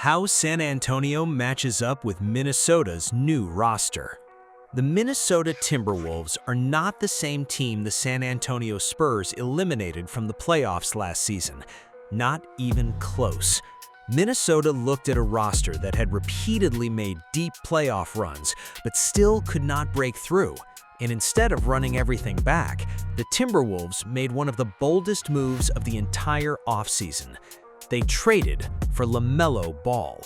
How San Antonio matches up with Minnesota's new roster. The Minnesota Timberwolves are not the same team the San Antonio Spurs eliminated from the playoffs last season. Not even close. Minnesota looked at a roster that had repeatedly made deep playoff runs, but still could not break through. And instead of running everything back, the Timberwolves made one of the boldest moves of the entire offseason. They traded for LaMelo Ball.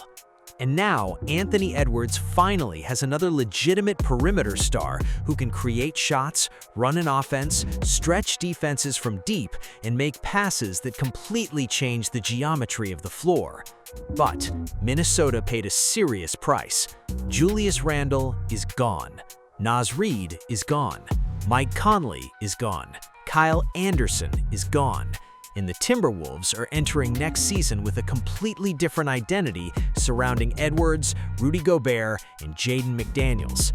And now, Anthony Edwards finally has another legitimate perimeter star who can create shots, run an offense, stretch defenses from deep, and make passes that completely change the geometry of the floor. But Minnesota paid a serious price. Julius Randle is gone. Naz Reid is gone. Mike Conley is gone. Kyle Anderson is gone. And the Timberwolves are entering next season with a completely different identity surrounding Edwards, Rudy Gobert, and Jaden McDaniels.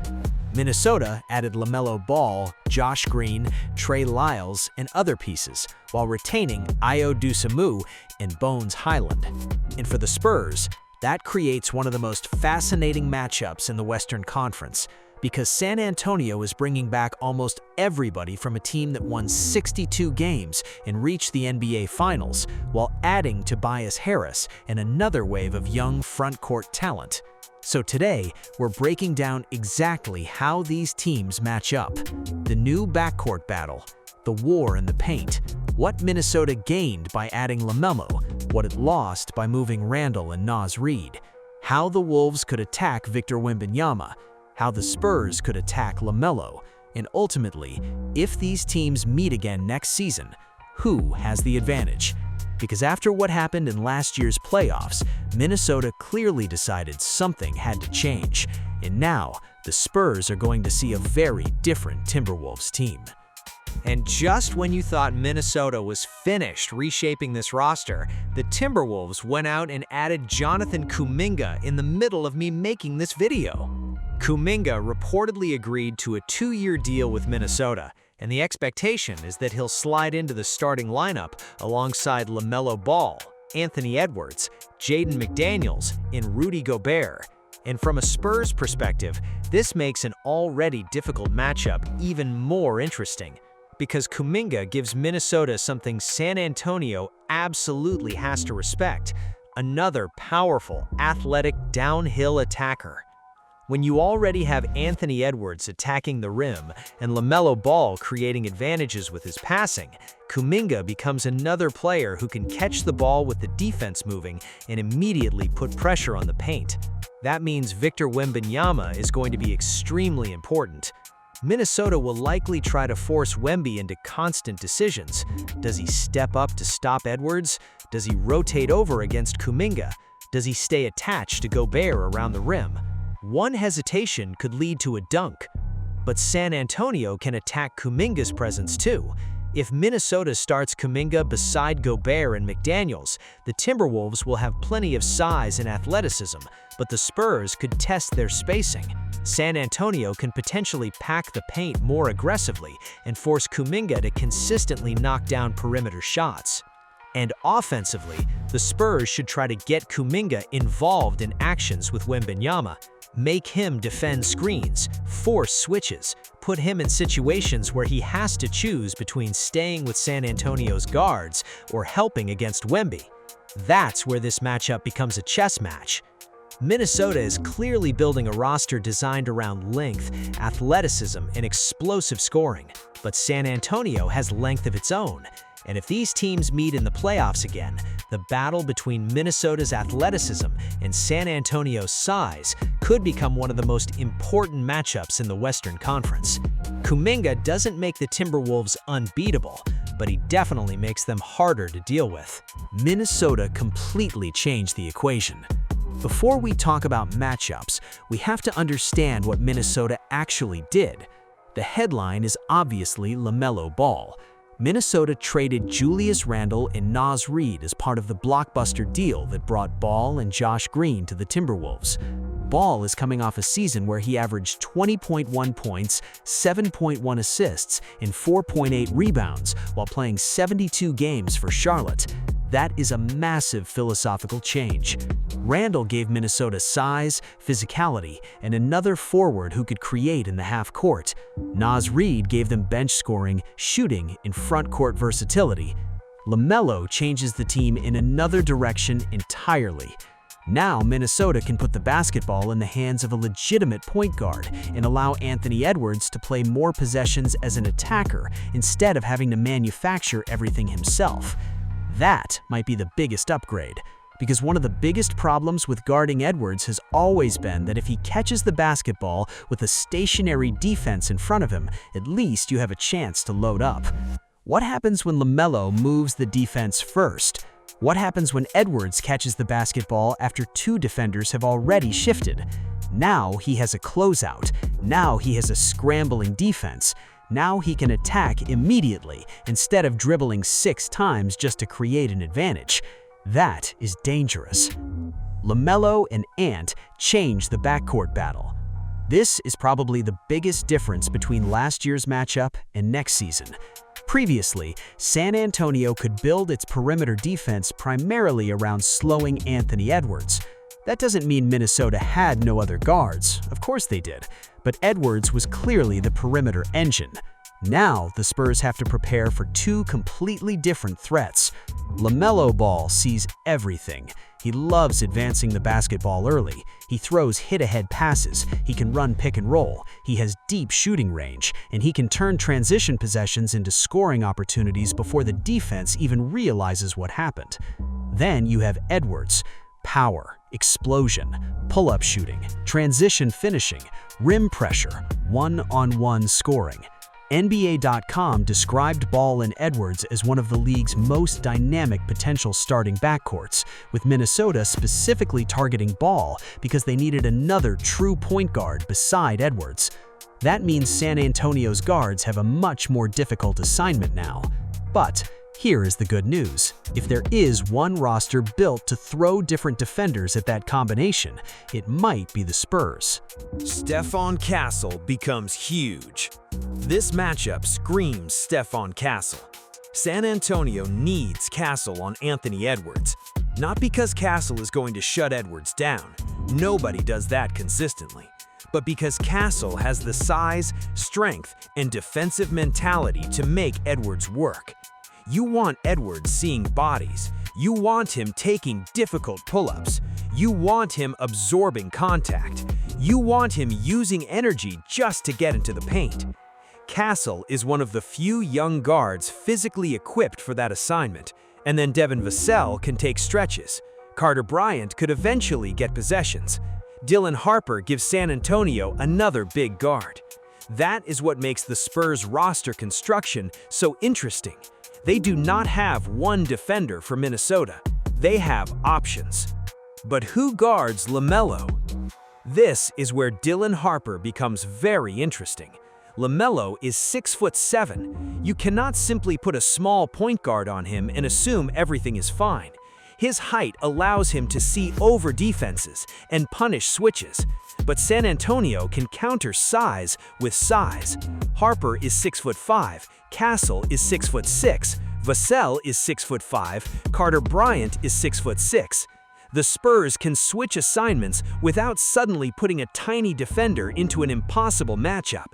Minnesota added LaMelo Ball, Josh Green, Trey Lyles, and other pieces, while retaining Ayo Dosunmu and Bones Highland. And for the Spurs, that creates one of the most fascinating matchups in the Western Conference, because San Antonio is bringing back almost everybody from a team that won 62 games and reached the NBA Finals, while adding Tobias Harris and another wave of young front-court talent. So today, we're breaking down exactly how these teams match up, the new backcourt battle, the war in the paint, what Minnesota gained by adding LaMelo, what it lost by moving Randle and Naz Reid, how the Wolves could attack Victor Wembanyama, how the Spurs could attack LaMelo, and ultimately, if these teams meet again next season, who has the advantage? Because after what happened in last year's playoffs, Minnesota clearly decided something had to change, and now the Spurs are going to see a very different Timberwolves team. And just when you thought Minnesota was finished reshaping this roster, the Timberwolves went out and added Jonathan Kuminga in the middle of me making this video. Kuminga reportedly agreed to a 2-year deal with Minnesota, and the expectation is that he'll slide into the starting lineup alongside LaMelo Ball, Anthony Edwards, Jaden McDaniels, and Rudy Gobert. And from a Spurs perspective, this makes an already difficult matchup even more interesting, because Kuminga gives Minnesota something San Antonio absolutely has to respect: another powerful, athletic, downhill attacker. When you already have Anthony Edwards attacking the rim and LaMelo Ball creating advantages with his passing, Kuminga becomes another player who can catch the ball with the defense moving and immediately put pressure on the paint. That means Victor Wembanyama is going to be extremely important. Minnesota will likely try to force Wemby into constant decisions. Does he step up to stop Edwards? Does he rotate over against Kuminga? Does he stay attached to Gobert around the rim? One hesitation could lead to a dunk. But San Antonio can attack Kuminga's presence too. If Minnesota starts Kuminga beside Gobert and McDaniels, the Timberwolves will have plenty of size and athleticism, but the Spurs could test their spacing. San Antonio can potentially pack the paint more aggressively and force Kuminga to consistently knock down perimeter shots. And offensively, the Spurs should try to get Kuminga involved in actions with Wembanyama, make him defend screens, force switches, put him in situations where he has to choose between staying with San Antonio's guards or helping against Wemby. That's where this matchup becomes a chess match. Minnesota is clearly building a roster designed around length, athleticism, and explosive scoring, but San Antonio has length of its own. And if these teams meet in the playoffs again, the battle between Minnesota's athleticism and San Antonio's size could become one of the most important matchups in the Western Conference. Kuminga doesn't make the Timberwolves unbeatable, but he definitely makes them harder to deal with. Minnesota completely changed the equation. Before we talk about matchups, we have to understand what Minnesota actually did. The headline is obviously LaMelo Ball. Minnesota traded Julius Randle and Naz Reid as part of the blockbuster deal that brought Ball and Josh Green to the Timberwolves. Ball is coming off a season where he averaged 20.1 points, 7.1 assists, and 4.8 rebounds while playing 72 games for Charlotte. That is a massive philosophical change. Randle gave Minnesota size, physicality, and another forward who could create in the half court. Naz Reid gave them bench scoring, shooting, and front court versatility. LaMelo changes the team in another direction entirely. Now Minnesota can put the basketball in the hands of a legitimate point guard and allow Anthony Edwards to play more possessions as an attacker instead of having to manufacture everything himself. That might be the biggest upgrade, because one of the biggest problems with guarding Edwards has always been that if he catches the basketball with a stationary defense in front of him, at least you have a chance to load up. What happens when LaMelo moves the defense first? What happens when Edwards catches the basketball after two defenders have already shifted? Now he has a closeout. Now he has a scrambling defense. Now he can attack immediately instead of dribbling 6 times just to create an advantage. That is dangerous. LaMelo and Ant change the backcourt battle. This is probably the biggest difference between last year's matchup and next season. Previously, San Antonio could build its perimeter defense primarily around slowing Anthony Edwards. That doesn't mean Minnesota had no other guards. Of course they did. But Edwards was clearly the perimeter engine. Now the Spurs have to prepare for 2 completely different threats. LaMelo Ball sees everything. He loves advancing the basketball early. He throws hit-ahead passes. He can run pick and roll. He has deep shooting range, and he can turn transition possessions into scoring opportunities before the defense even realizes what happened. Then you have Edwards. Power, explosion, pull-up shooting, transition finishing, rim pressure, one-on-one scoring. NBA.com described Ball and Edwards as one of the league's most dynamic potential starting backcourts, with Minnesota specifically targeting Ball because they needed another true point guard beside Edwards. That means San Antonio's guards have a much more difficult assignment now. But here is the good news. If there is one roster built to throw different defenders at that combination, it might be the Spurs. Stephon Castle becomes huge. This matchup screams Stephon Castle. San Antonio needs Castle on Anthony Edwards. Not because Castle is going to shut Edwards down. Nobody does that consistently. But because Castle has the size, strength, and defensive mentality to make Edwards work. You want Edwards seeing bodies. You want him taking difficult pull-ups. You want him absorbing contact. You want him using energy just to get into the paint. Castle is one of the few young guards physically equipped for that assignment, and then Devin Vassell can take stretches. Carter Bryant could eventually get possessions. Dylan Harper gives San Antonio another big guard. That is what makes the Spurs roster construction so interesting. They do not have one defender for Minnesota. They have options. But who guards LaMelo? This is where Dylan Harper becomes very interesting. LaMelo is 6'7". You cannot simply put a small point guard on him and assume everything is fine. His height allows him to see over defenses and punish switches. But San Antonio can counter size with size. Harper is 6'5", Castle is 6'6", Vassell is 6'5", Carter Bryant is 6'6". The Spurs can switch assignments without suddenly putting a tiny defender into an impossible matchup.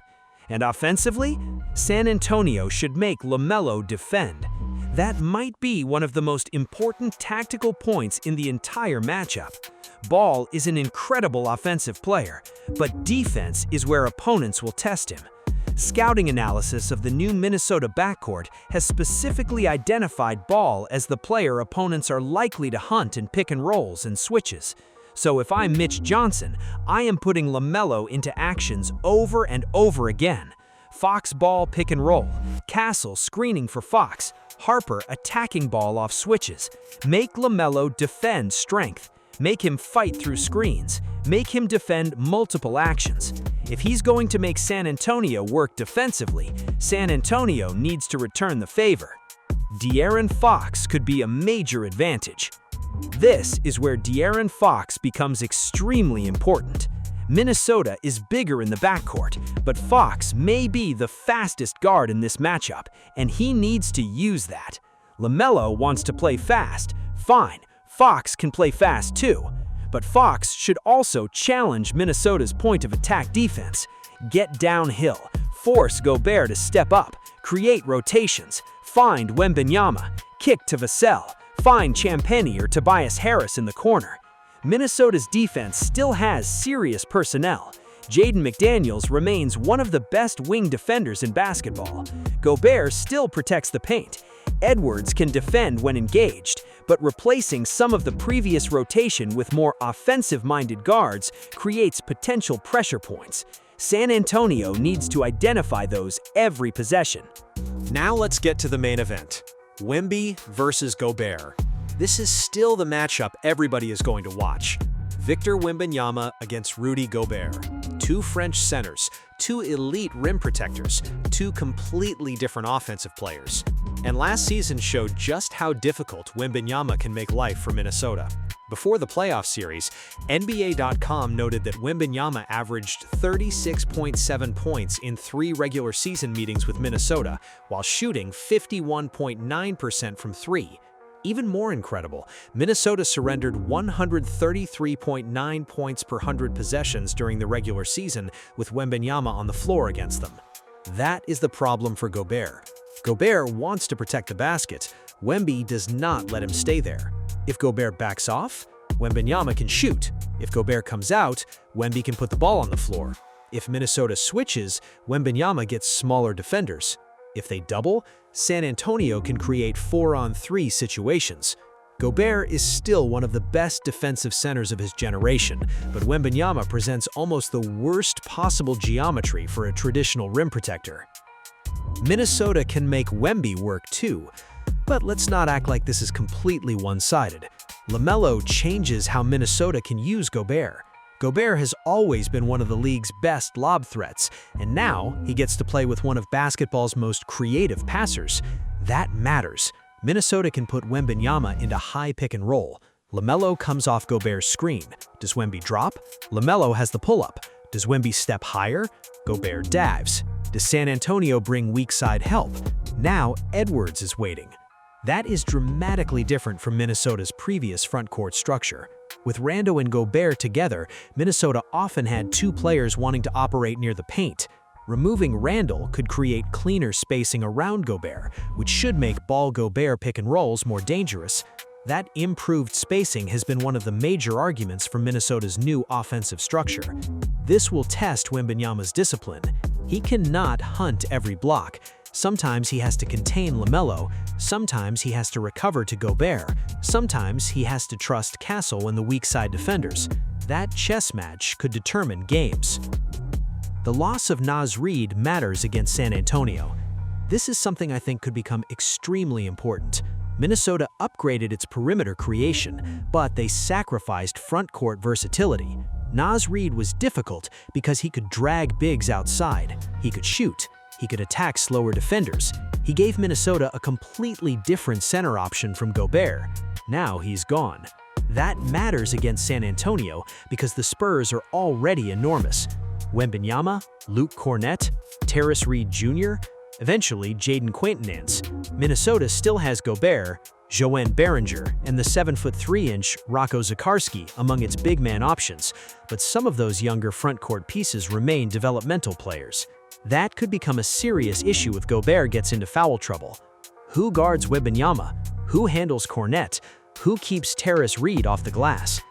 And offensively, San Antonio should make LaMelo defend. That might be one of the most important tactical points in the entire matchup. Ball is an incredible offensive player, but defense is where opponents will test him. Scouting analysis of the new Minnesota backcourt has specifically identified Ball as the player opponents are likely to hunt in pick and rolls and switches. So if I'm Mitch Johnson, I am putting LaMelo into actions over and over again. Fox Ball pick and roll, Castle screening for Fox, Harper attacking Ball off switches. Make LaMelo defend strength. Make him fight through screens. Make him defend multiple actions. If he's going to make San Antonio work defensively, San Antonio needs to return the favor. De'Aaron Fox could be a major advantage. This is where De'Aaron Fox becomes extremely important. Minnesota is bigger in the backcourt, but Fox may be the fastest guard in this matchup, and he needs to use that. LaMelo wants to play fast. Fine, Fox can play fast too. But Fox should also challenge Minnesota's point of attack defense. Get downhill, force Gobert to step up, create rotations, find Wembenyama, kick to Vassell, find Champagnie or Tobias Harris in the corner. Minnesota's defense still has serious personnel. Jaden McDaniels remains one of the best wing defenders in basketball. Gobert still protects the paint. Edwards can defend when engaged, but replacing some of the previous rotation with more offensive-minded guards creates potential pressure points. San Antonio needs to identify those every possession. Now let's get to the main event. Wemby versus Gobert. This is still the matchup everybody is going to watch. Victor Wembanyama against Rudy Gobert. Two French centers, two elite rim protectors, two completely different offensive players. And last season showed just how difficult Wembanyama can make life for Minnesota. Before the playoff series, NBA.com noted that Wembanyama averaged 36.7 points in 3 regular season meetings with Minnesota, while shooting 51.9% from 3. Even more incredible, Minnesota surrendered 133.9 points per 100 possessions during the regular season with Wembanyama on the floor against them. That is the problem for Gobert. Gobert wants to protect the basket. Wemby does not let him stay there. If Gobert backs off, Wembanyama can shoot. If Gobert comes out, Wemby can put the ball on the floor. If Minnesota switches, Wembanyama gets smaller defenders. If they double, San Antonio can create 4-on-3 situations. Gobert is still one of the best defensive centers of his generation, but Wembanyama presents almost the worst possible geometry for a traditional rim protector. Minnesota can make Wemby work too, but let's not act like this is completely one-sided. LaMelo changes how Minnesota can use Gobert. Gobert has always been one of the league's best lob threats, and now he gets to play with one of basketball's most creative passers. That matters. Minnesota can put Wembanyama into high pick and roll. LaMelo comes off Gobert's screen. Does Wemby drop? LaMelo has the pull-up. Does Wemby step higher? Gobert dives. Does San Antonio bring weak side help? Now Edwards is waiting. That is dramatically different from Minnesota's previous front court structure. With Rando and Gobert together, Minnesota often had two players wanting to operate near the paint. Removing Randall could create cleaner spacing around Gobert, which should make Ball-Gobert pick and rolls more dangerous. That improved spacing has been one of the major arguments for Minnesota's new offensive structure. This will test Wembanyama's discipline. He cannot hunt every block. Sometimes he has to contain LaMelo, sometimes he has to recover to Gobert, sometimes he has to trust Castle and the weak side defenders. That chess match could determine games. The loss of Naz Reid matters against San Antonio. This is something I think could become extremely important. Minnesota upgraded its perimeter creation, but they sacrificed front court versatility. Naz Reid was difficult because he could drag bigs outside, he could shoot, he could attack slower defenders. He gave Minnesota a completely different center option from Gobert. Now he's gone. That matters against San Antonio because the Spurs are already enormous. Wembanyama, Luke Cornett, Terrace Reed Jr., eventually Jaden Quaintonance. Minnesota still has Gobert, Joanne Behringer, and the 7'3" Rocco Zikarsky among its big man options, but some of those younger front court pieces remain developmental players. That could become a serious issue if Gobert gets into foul trouble. Who guards Wembanyama? Who handles Cornett? Who keeps Terrace Reed off the glass?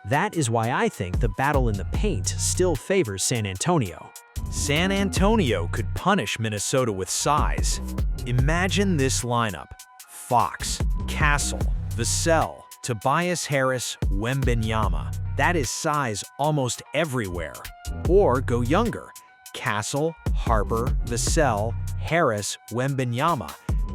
That is why I think the battle in the paint still favors San Antonio. San Antonio could punish Minnesota with size. Imagine this lineup: Fox, Castle, Vassell, Tobias Harris, Wembanyama. That is size almost everywhere. Or go younger: Castle, Harper, Vassell, Harris, Wembanyama.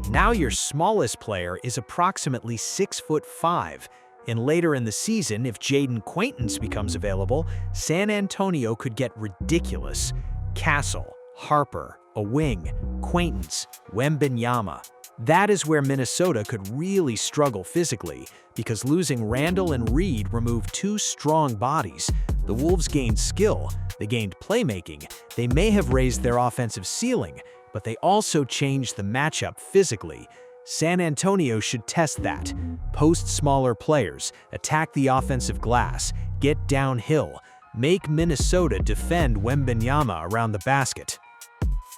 Now your smallest player is approximately 6'5". And later in the season, if Jaden Quaintonance becomes available, San Antonio could get ridiculous. Castle, Harper, a wing, Quaintonance, Wembanyama. That is where Minnesota could really struggle physically, because losing Randall and Reed removed two strong bodies. The Wolves gained skill, they gained playmaking, they may have raised their offensive ceiling, but they also changed the matchup physically. San Antonio should test that. Post smaller players, attack the offensive glass, get downhill, make Minnesota defend Wembenyama around the basket.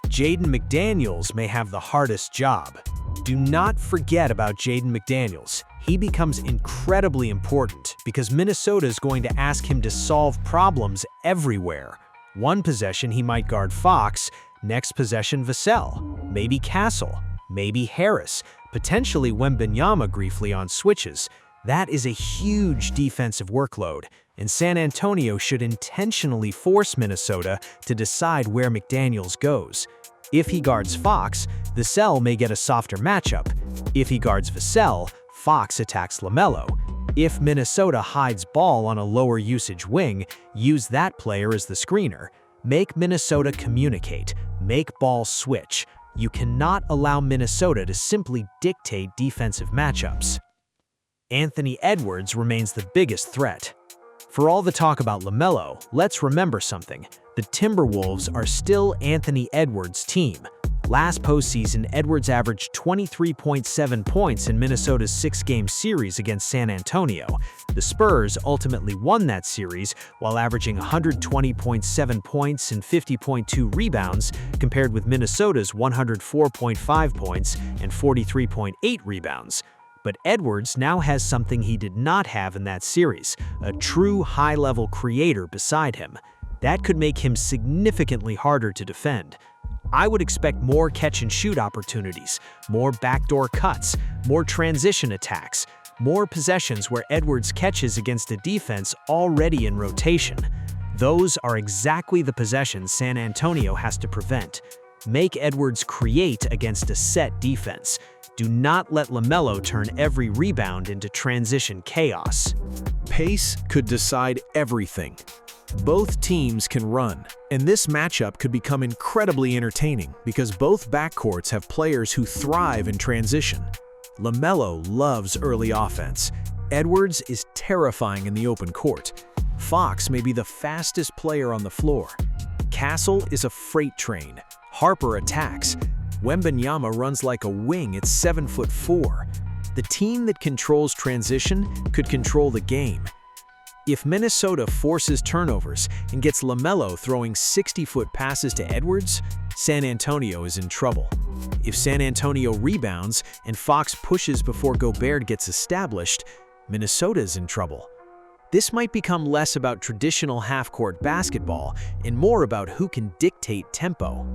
Jaden McDaniels may have the hardest job. Do not forget about Jaden McDaniels. He becomes incredibly important because Minnesota is going to ask him to solve problems everywhere. One possession he might guard Fox, next possession Vassell, maybe Castle, maybe Harris, potentially Wembenyama briefly on switches. That is a huge defensive workload, and San Antonio should intentionally force Minnesota to decide where McDaniels goes. If he guards Fox, Vassell may get a softer matchup. If he guards Vassell, Fox attacks LaMelo. If Minnesota hides Ball on a lower usage wing, use that player as the screener. Make Minnesota communicate. Make Ball switch. You cannot allow Minnesota to simply dictate defensive matchups. Anthony Edwards remains the biggest threat. For all the talk about LaMelo, let's remember something. The Timberwolves are still Anthony Edwards' team. Last postseason, Edwards averaged 23.7 points in Minnesota's 6-game series against San Antonio. The Spurs ultimately won that series while averaging 120.7 points and 50.2 rebounds, compared with Minnesota's 104.5 points and 43.8 rebounds. But Edwards now has something he did not have in that series, a true high-level creator beside him. That could make him significantly harder to defend. I would expect more catch-and-shoot opportunities, more backdoor cuts, more transition attacks, more possessions where Edwards catches against a defense already in rotation. Those are exactly the possessions San Antonio has to prevent. Make Edwards create against a set defense. Do not let LaMelo turn every rebound into transition chaos. Pace could decide everything. Both teams can run, and this matchup could become incredibly entertaining because both backcourts have players who thrive in transition. LaMelo loves early offense. Edwards is terrifying in the open court. Fox may be the fastest player on the floor. Castle is a freight train. Harper attacks. Wembenyama runs like a wing at 7'4". The team that controls transition could control the game. If Minnesota forces turnovers and gets LaMelo throwing 60-foot passes to Edwards, San Antonio is in trouble. If San Antonio rebounds and Fox pushes before Gobert gets established, Minnesota is in trouble. This might become less about traditional half-court basketball and more about who can dictate tempo.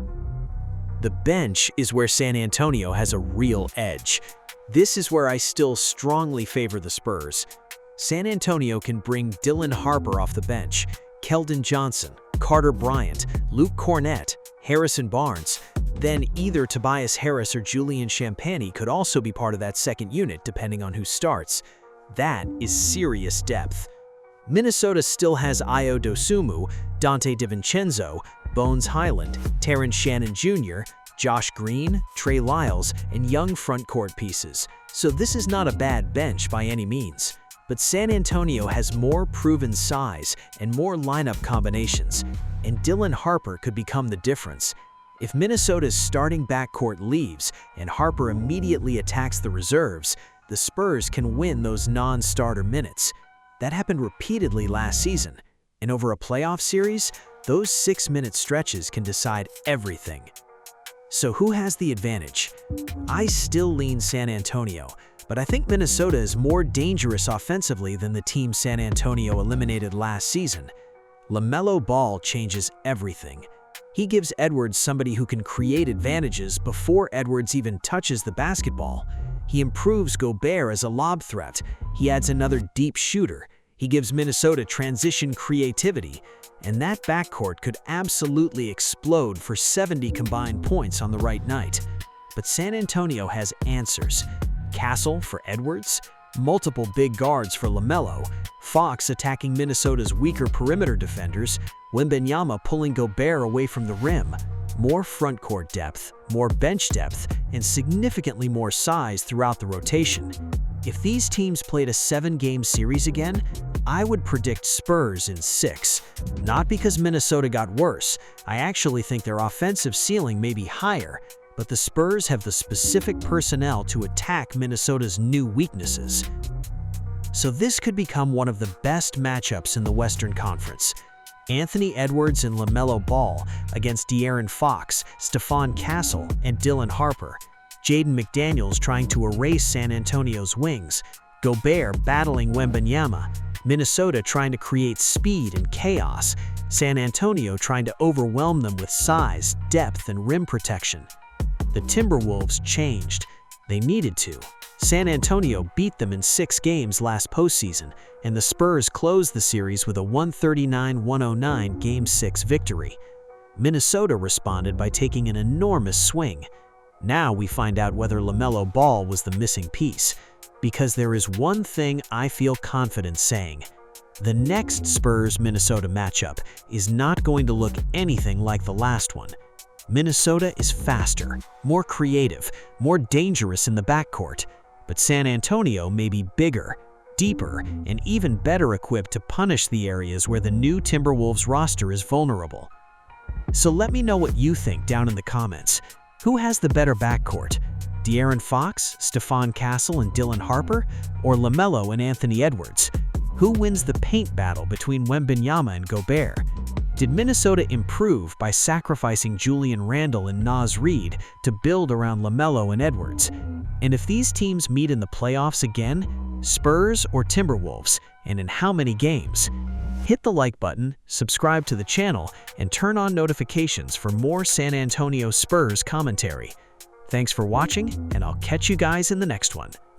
The bench is where San Antonio has a real edge. This is where I still strongly favor the Spurs. San Antonio can bring Dylan Harper off the bench, Keldon Johnson, Carter Bryant, Luke Cornett, Harrison Barnes. Then either Tobias Harris or Julian Champagnie could also be part of that second unit depending on who starts. That is serious depth. Minnesota still has Ayo Dosunmu, Dante DiVincenzo, Bones Highland, Terrence Shannon Jr., Josh Green, Trey Lyles, and young frontcourt pieces. So this is not a bad bench by any means. But San Antonio has more proven size and more lineup combinations, and Dylan Harper could become the difference. If Minnesota's starting backcourt leaves and Harper immediately attacks the reserves, the Spurs can win those non-starter minutes. That happened repeatedly last season, and over a playoff series, those 6-minute stretches can decide everything. So who has the advantage? I still lean San Antonio, but I think Minnesota is more dangerous offensively than the team San Antonio eliminated last season. LaMelo Ball changes everything. He gives Edwards somebody who can create advantages before Edwards even touches the basketball. He improves Gobert as a lob threat. He adds another deep shooter. He gives Minnesota transition creativity. And that backcourt could absolutely explode for 70 combined points on the right night. But San Antonio has answers. Castle for Edwards, multiple big guards for LaMelo, Fox attacking Minnesota's weaker perimeter defenders, Wembenyama pulling Gobert away from the rim, more frontcourt depth, more bench depth, and significantly more size throughout the rotation. If these teams played a 7-game series again, I would predict Spurs in 6. Not because Minnesota got worse. I actually think their offensive ceiling may be higher. but the Spurs have the specific personnel to attack Minnesota's new weaknesses. So this could become one of the best matchups in the Western Conference. Anthony Edwards and LaMelo Ball against De'Aaron Fox, Stephon Castle, and Dylan Harper. Jaden McDaniels trying to erase San Antonio's wings. Gobert battling Wembenyama. Minnesota trying to create speed and chaos. San Antonio trying to overwhelm them with size, depth, and rim protection. The Timberwolves changed. They needed to. San Antonio beat them in 6 games last postseason, and the Spurs closed the series with a 139-109 Game 6 victory. Minnesota responded by taking an enormous swing. Now we find out whether LaMelo Ball was the missing piece, because there is one thing I feel confident saying. The next Spurs-Minnesota matchup is not going to look anything like the last one. Minnesota is faster, more creative, more dangerous in the backcourt, but San Antonio may be bigger, deeper, and even better equipped to punish the areas where the new Timberwolves roster is vulnerable. So let me know what you think down in the comments. Who has the better backcourt? De'Aaron Fox, Stephon Castle, and Dylan Harper, or LaMelo and Anthony Edwards? Who wins the paint battle between Wembenyama and Gobert? Did Minnesota improve by sacrificing Julian Randle and Naz Reid to build around LaMelo and Edwards? And if these teams meet in the playoffs again, Spurs or Timberwolves, and in how many games? Hit the like button, subscribe to the channel, and turn on notifications for more San Antonio Spurs commentary. Thanks for watching, and I'll catch you guys in the next one.